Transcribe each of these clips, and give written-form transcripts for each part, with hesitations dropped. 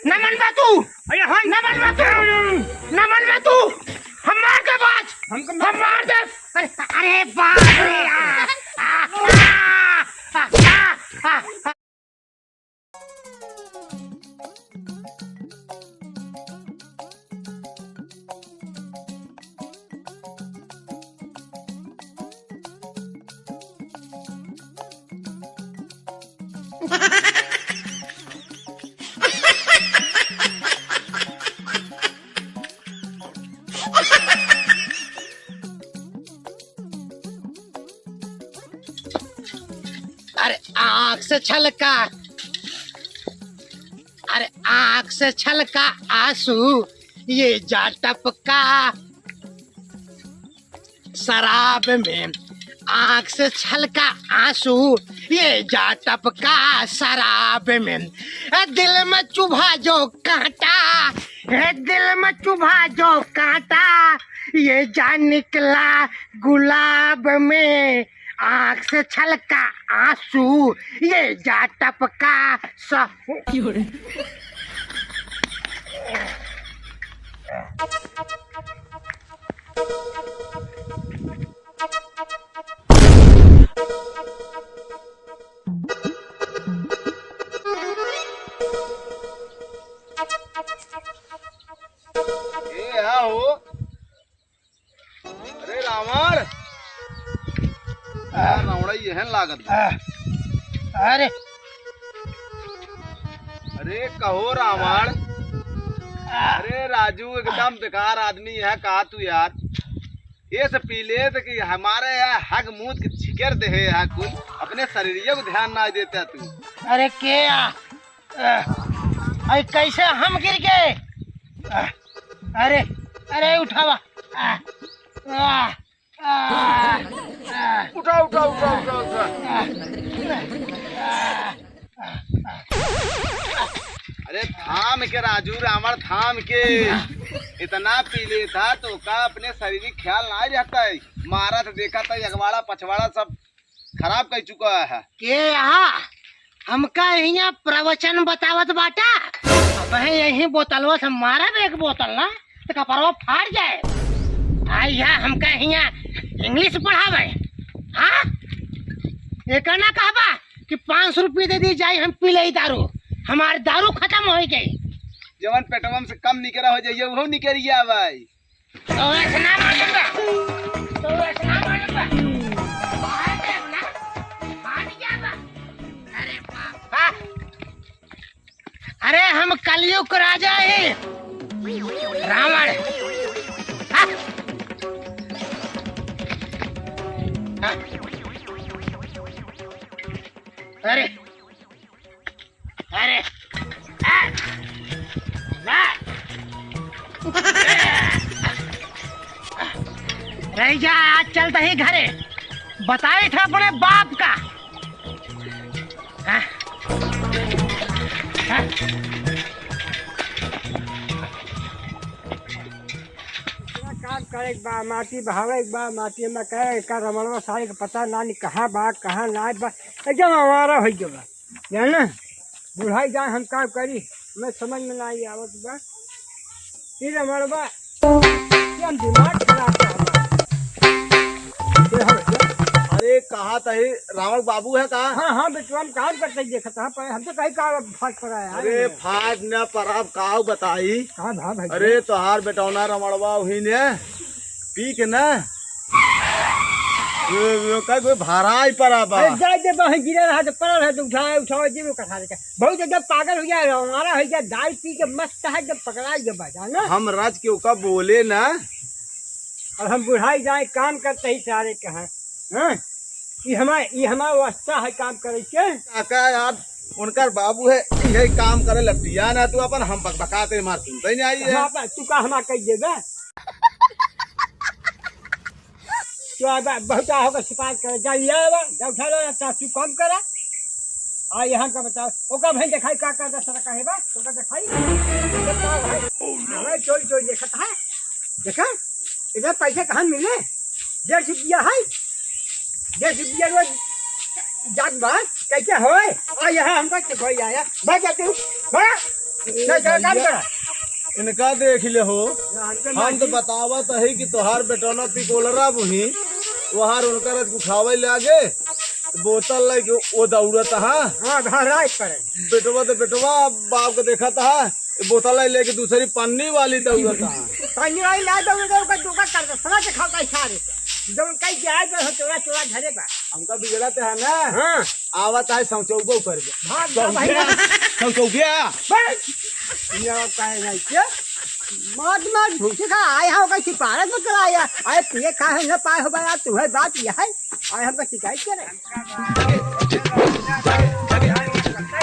न मन बा तू, न मन बा तू, न मन बा तू, हम मार के बाज, हम मार दे। अरे बाप रे यार। अरे आँख से छलका, अरे आँख से छलका आंसू, ये जा टपका शराब में। आँख से छलका आंसू, ये जा टपका शराब में। दिल में चुभा जो कांटा, दिल में चुभा जो कांटा, ये जा निकला गुलाब में। आँख से छलका आंसू, ये जा टपका अरे रावण रावण यहन लागत। अरे अरे कहो रावण। अरे राजू एकदम बेकार आदमी है कहा तू यार। ये सब पी ले तो कि हमारे यहाँ हग मुँह की छिकर दे है कुछ अपने शरीर को ध्यान ना देता तू। अरे क्या अरे कैसे हम गिर गए। अरे अरे उठावा, उठा उठा उठा उठा उठा। अरे थाम के राजू रावण थाम के। इतना पी ले था तो का अपने शरीर की ख्याल ना रहता है। मारा तो देखा था अगवाड़ा पछवाड़ा सब खराब कर चुका है। के हमका यहाँ प्रवचन बतावत बाटा। अब यही बोतलवा से मारा एक बोतल ना तो कपड़वा फाड़ जाए। आइया हमका यहाँ इंग्लिश पढ़ावे। हाँ ये कहना कहबा कि 500 रुपये दे दी जाए हम पी ले दारू। हमारे दारू खत्म हो गई। जवन पेटवम से कम निकरा हो जाइए वो निकरिया भाई। तो ऐसा ना मानूंगा, तो ऐसा ना मानूंगा। अरे बाबा, अरे हम कलयुग राजा है रावण। हाँ? हाँ? अरे अरे रह जा, आज चलते ही घरे बताए था अपने बाप का। हाँ? हाँ? काम करे बा माटी बहावे बा माटी में कहे का रमणवा सारे का पता ना नहीं कहाँ बा कहाँ ना बा एकदम हमारा हो गया जाना। बुढ़ाई जाए हम काम करी मैं समझ में ना आई आवत बा। फिर रमणवा हम दिमाग खराब कर। अरे कहा तही रावण बाबू है कहा। हाँ हाँ बेटू हम काम करते देखा था पर हम तो कहीं का फाट पड़ा है। अरे फाट न पर काव बताई। कहाँ भाव भाई। अरे तोहार बेटौना रमणवा हुई ने पी के न कोई भारा ही पड़ा बा। गिरे रहा तो पड़ा रहा तो उठाए उठाओ जी में कथा देखे बहुत जब पागल हो गया हमारा हो गया दाल पी के मस्त है जब पकड़ा जब जाना। हम राज के ओका बोले ना और हम बुढ़ाई जाए काम करते ही सारे कहा। हाँ ये हमारा वास्ता है काम करे के। काका यार उनका बाबू है यही काम करे लपटिया ना तू अपन हम बकाते मार सुनते नहीं आई है। तू का हमारा कही देगा तो बहुत होगा शिकायत करे जा उठा लो तू कम करा। हाँ यहाँ का बताओ ओका भाई दिखाई का सर कहे बा तो का दिखाई हमें चोरी चोरी देखा है देखा इधर पैसे कहाँ मिले 1.5 रुपया है 1.5 रुपया रोज जात बात कैसे हो यहाँ हमका कोई आया भाग जाते हूँ। काम करा इनका देख ले हो हमके हम तो बतावत है कि तोहार बेटौना पिकोलरा बुही वहार उनकर उठावे ले आगे बोतल लेके वो दौड़त हाँ हाँ घराई करे बेटवा बाप को देखा था बोतल लेके दूसरी पन्नी वाली दौड़त हाँ पानी वाली ला दो का दुका कर दो समझ खाओ का इशारे से जब कई जाए तो चोरा चोरा घरे बा हमका बिगड़त है ना हाँ आवत है सौचौगो ऊपर भाग जा भाई सौचौगिया बस ये काहे नहीं के मत भूखे का आया होगा सिपारत में कराया आए पिए काहे न पाए हो बा तू है बात यह है आए हमका शिकायत करे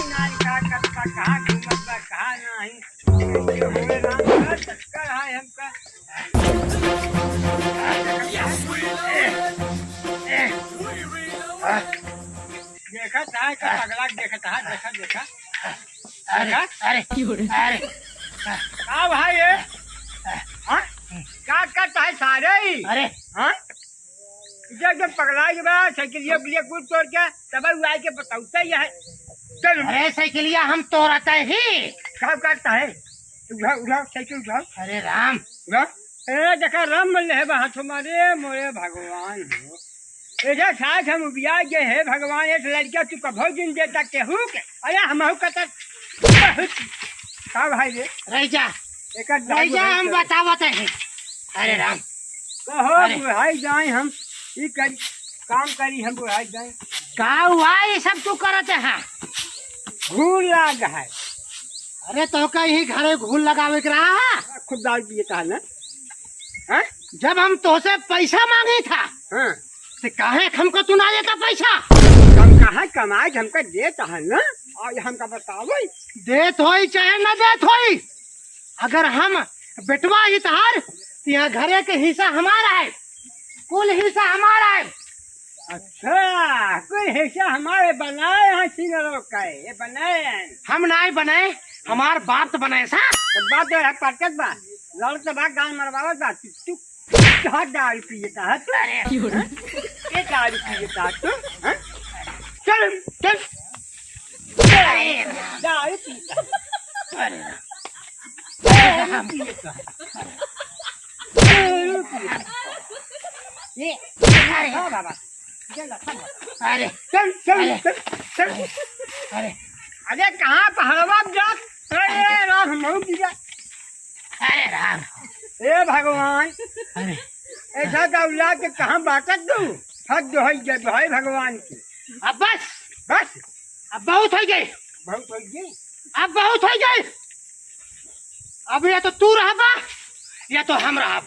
कहाँ घूमत बा कहाँ नहीं हमें राम चक्कर है हमका देखा था का अगला देखा था देखा अरे अरे का भाई ये हाँ क्या करता है सारे ही अरे हाँ जब पगला के बाद साइकिलिया के लिए कूद तोड़ के तब उड़ा के बताता ही है चल अरे साइकिलिया हम तोड़ते ही काम करता है उठाओ उठाओ साइकिल उठाओ अरे राम उठाओ ए देखा राम मिल है हाथ तुम्हारे मोरे भगवान हो ऐसा साथ हम उबिया गए है भगवान एक लड़का तू कभो दिन देता केहू के अरे हम कतर का भाई रे रह जा एक हम बतावत है अरे राम कहो बुढ़ाई जाए हम ई करी काम करी हम बुढ़ाई जाए का हुआ ये सब तू करते हैं घूर लाग है अरे तो कहीं घरे घूल लगावे के रहा खुद दाल पिए था ना हाँ जब हम तोसे पैसा मांगे था हाँ तो काहे हमको तू ना देता पैसा हम कहाँ कमाए हमका देता है ना और हमका बताओ देत होई चाहे न देत होई अगर हम बेटवा ही तहार तो यहाँ घरे के हिस्सा हमारा है कुल हिस्सा हमारा है अच्छा कोई हिस्सा हमारे बनाए हैं सिंगरों का ये बनाए हैं हम नहीं बनाए हमार बाप तो बनाए सा तो बात है परकत बा लड़त बा गान मरवावत बा तू हाथ दारू पिएता है तू ये दारू पिएता तू हाँ? चल चल दारू पीता अरे दारू पिएता दारू पिएता ये अरे हाँ बाबा चल अरे चल चल चल चल अरे अरे कहाँ पहाड़वा जा अरे राम हम पिया अरे राम ए भगवान अरे ऐसा दौला के कहाँ बाकत दू हद दोहई जय भाई भगवान की अब बस बस अब बहुत हो गई बहुत हो गई अब बहुत हो गई अब या तो तू रहा या तो हम रहा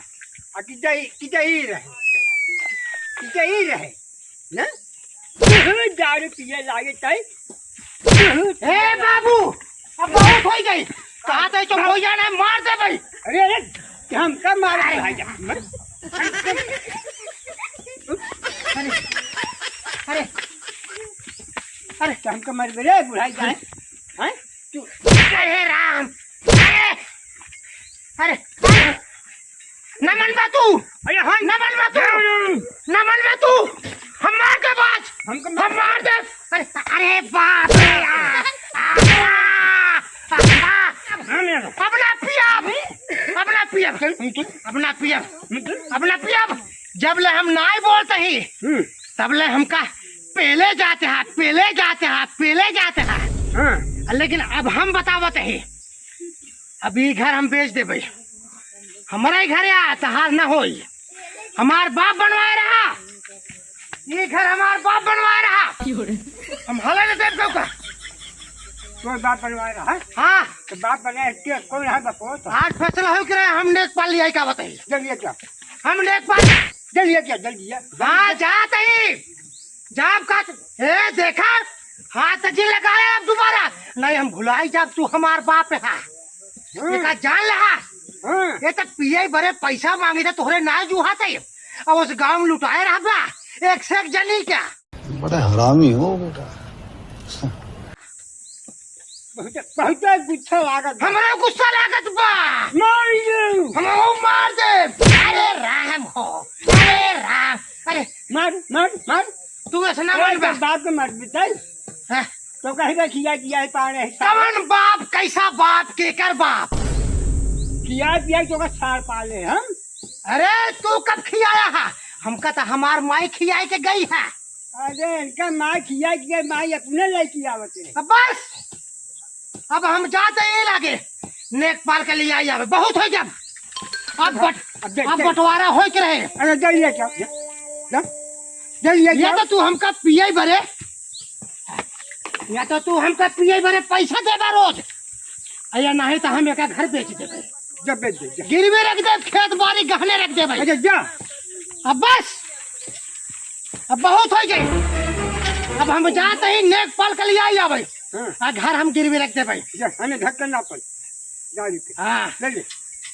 कितना ही रहे ना दारू पिए लागे तय हे बाबू अब बहुत हो गई कहा तो हो जाना मार दे भाई अरे अरे हम कब मारे भाई अरे अरे अरे हमको मर गए बुढ़ाई जाए हैं तू अरे राम अरे अरे अरे नमन बा तू अरे हाँ नमन बा तू नमन बा तू हम मार के बाज हमको हम मार दे अरे अरे बाप रे अपना पिया अपना पिया जब ले हम नाई बोलते ही तब ले हमका पहले जाते हैं हाँ लेकिन अब हम बतावत ही अभी घर हम बेच दे भाई हमारा ही घर आ तहार न हो हमार बाप बनवाए रहा ये घर हमार बाप बनवाए रहा हम हला न देव का कोई बाप बनवाए रहा हाँ तो बाप बने कौन है बापो तो आज फैसला हो करे हम नेक पाल लिया का बताइए जल्दी क्या हम नेक पाल जल्दी हाँ जाते ही जाब का ए देखा हाथ जी लगाया अब दोबारा नहीं हम भुलाई जब तू हमार बाप है देखा जान लहा हाँ ये तक पिए बड़े पैसा मांगे थे तोहरे ना जुहा थे और उस गांव में लुटाए रहा बा एक से एक जनी क्या बड़ा हरामी हो बेटा बहुत गुस्सा लागत हमारा गुस्सा लागत बा मार दे हम मार दे अरे राम हो अरे राम अरे मार मार मार तू ऐसा ना मान बा बाप के मार बिताई तो कहीं का खिया पिया पाने कमन बाप कैसा बाप केकर बाप? खिया पिया तो का सार पाले हम। अरे तू कब खियाया है? हमका तो हमार माई खियाए के गई है। अरे इनका माँ खिया किया माँ अपने लेके आवते। अब बस, अब हम जाते ये लागे नेकपाल के लिए आई आवे, बहुत हो जब अब बंटवारा हो के रहे। अरे जल्दी क्या जल्दी या तो तू हमका पिए भरे, या तो तू हमका पिए भरे पैसा देगा रोज, या नहीं तो हम एक घर बेच देवे, जब बेच दे गिरवी रख दे, खेत बाड़ी गहने रख दे भाई। अच्छा जा अब बस, अब बहुत हो गई। अब हम जाते ही नेकपाल के लिए आई आवे, हाँ घर हम गिरवी रख दे भाई। जा हमें ढक्कन ना पड़ गाड़ी के हाँ ले ले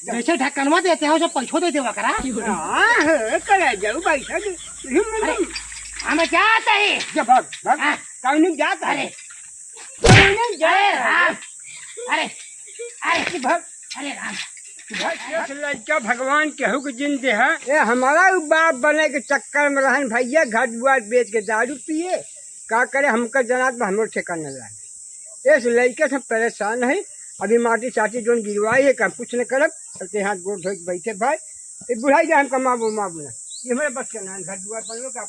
जैसे ढक्कनवा देते हो जो पैसों दे देवा करा। हाँ करे जाऊ भाई अरे हमें क्या आता है? जब भाग भाग हाँ। कहीं नहीं जाता अरे कहीं नहीं जा अरे राम, अरे अरे भाग अरे राम, लड़का भगवान केहू के जिन दे है। ये हमारा बाप बने के चक्कर में रहन भैया, घर दुआर बेच के दारू पिए का करे, हमका जनात में हमरो ठेकाना लागे। इस लड़के से परेशान है। अभी माटी साटी जोन गिरवाई है का कुछ न करब, सबके हाथ गोड़ धो के बैठे भाई। बुढ़ाई जाए हम कमाबो माबू ना, ये हमारे बस के ना घर दुआर बनलो का